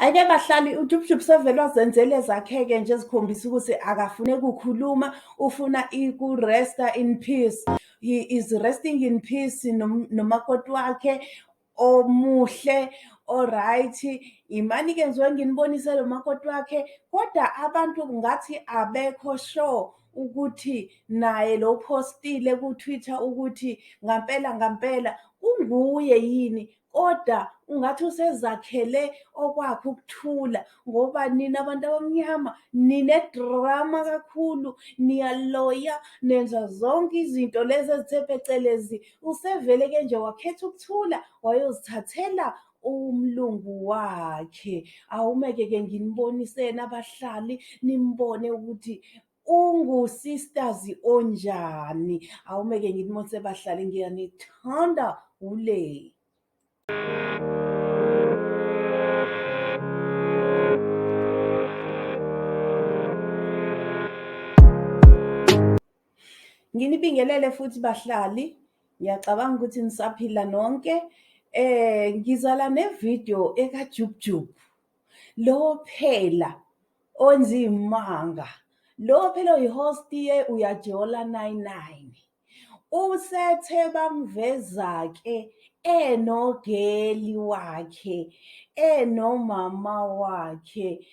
Ake bahlali uJub sevele wazenzela ezakheke nje ezikhombisa ukuthi akafune kukhuluma, ufuna iku-resta in peace. He is resting in peace nomakoti wakhe omuhle, oright. Imani-ke ngizoke nginibonise lo makoti wakhe, kodwa abantu ngathi abekho sure ukuthi naye lo postile ku-Twitter ukuthi ngampela kunguye yini, kodwa ungathi usezakhele okwakhe ukuthula ngoba nina abantu abamnyama ninedrama kakhulu, niyaloya, nenza zonke izinto lezi ezithe phecelezi. Usevele-ke nje wakhetha ukuthula, wayozithathela umlungu wakhe. Awume-ke nginiboniseni abahlali nimbone ukuthi ungu-sisters onjani. Awume-ke nginibonise bahlali, ngiyanithanda ule. Nginibingelele futhi bahlali, ngiyacabanga ukuthi nisaphila nonke. Ngizala nevideo ekaJubjub, lo phela onza imanga, lo phela uyi-host uyajola 99. Usethe bamveza-ke enogeli wakhe, enomama wakhe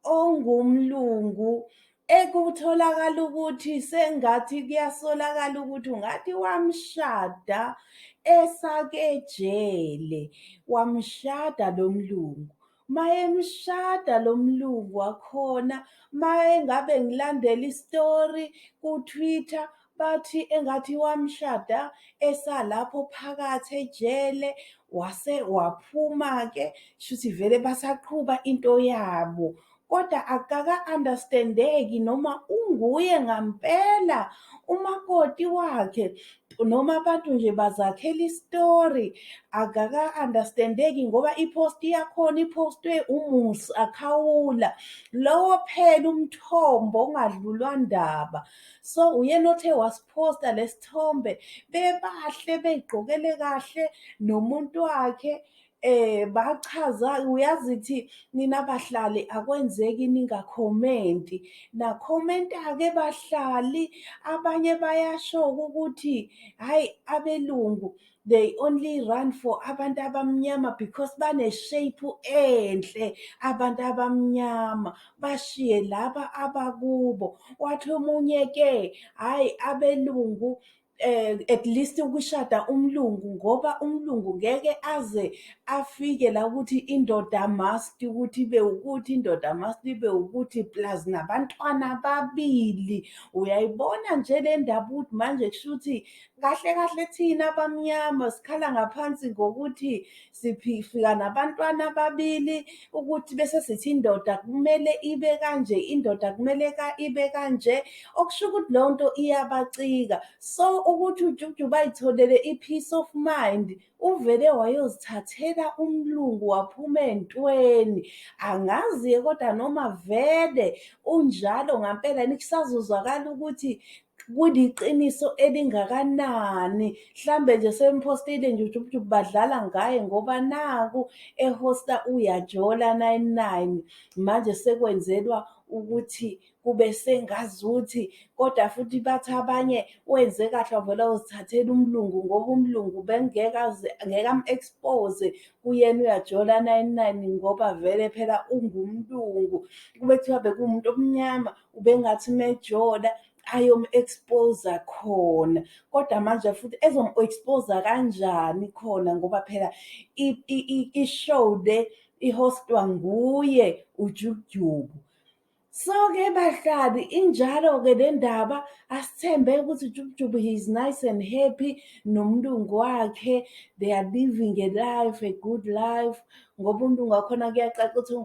ongumlungu, ekutholakala ukuthi sengathi kuyasolakala ukuthi ungathi wamshada esake ejele, wamshada lo mlungu. Mayemshada lo mlungu wakhona, mayengabe ngilandela istori ku-Twitter, bathi engathi wamshada esalapho phakathi ejele, wase waphuma-ke, shuthi vele basaqhuba into yabo. Kodwa akaka-understand-eki noma unguye ngampela umakoti wakhe, noma abantu nje bazakhela istori. Akaka-understand-eki ngoba iposti yakhona ipostwe uMusi Akhawula, lowo phela umthombo ongadlulwa ndaba. So uyena othe wasiphosta lesithombe, bebahle bey'gqokele kahle nomuntu wakhe. Bachaza, uyazi thi nina bahlali akwenzeki ningakhomenti, nakhomenta-ke bahlali. Abanye bayasho-ke ukuthi hhayi, abelungu they only run for abantu abamnyama because bane-shape enhle, abantu abamnyama bashiye laba abakubo. Wathi omunye-ke hhayi, abelungu at least ukushada umlungu ngoba umlungu ngeke aze afike la ukuthi indoda must ukuthi ibe ukuthi, indoda must ibe ukuthi plus nabantwana ababili. Uyayibona nje le ndaba ukuthi manje kushuthi kahle kahle thina abamnyama sikhala ngaphansi ngokuthi sifika nabantwana ababili, ukuthi bese sithi indoda kumele ibe kanje, indoda kumele ibe kanje, okusho ukuthi leyo nto iyabacika. So ukuthi uJubjub ayitholele i-peace of mind, uvele wayozithathela umlungu waphuma ey'ntweni. Angazi-ke kodwa noma vele unjalo ngampela yini, kusazozwakala ukuthi kuliqiniso elingakanani. Mhlambe nje semphostile nje uJubjub badlala ngaye ngoba naku ehosta uyajola 99. Manje sekwenzelwa ukuthi kube sengazuthi, kodwa futhi bathi abanye wenze kahle wavele wazithathela umlungu ngoba umlungu ngeke am-expose kuyena uyajola 99 ngoba vele phela ungumlungu. Kube kuthiwa bekuwumuntu omnyama ubengathi mejola ayom-expose khona, kodwa manje futhi ezom-expose kanjani khona ngoba phela i-show le ihostwa nguye uJubjub. So-ke bahlali, injalo-ke le ndaba, asithembe ukuthi uJubjub he is nice and happy nomlungu wakhe. They are living a life, a good life, ngoba umlungu wakhona kuyacaca ukuthi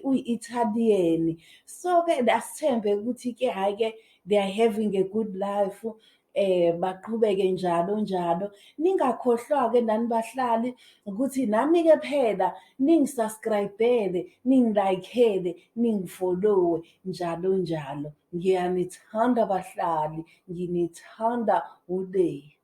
uyi-Italian. So-ke asithembe ukuthi-ke hhayi-ke they are having a good life. Baqhubeke njalo. Ningakhohlwa-ke nani bahlali ukuthi nami-ke phela ningi-subscribe-ele, ningi-like-ele, ningi-follow-we njalo. Ngiyanithanda bahlali, nginithanda ule.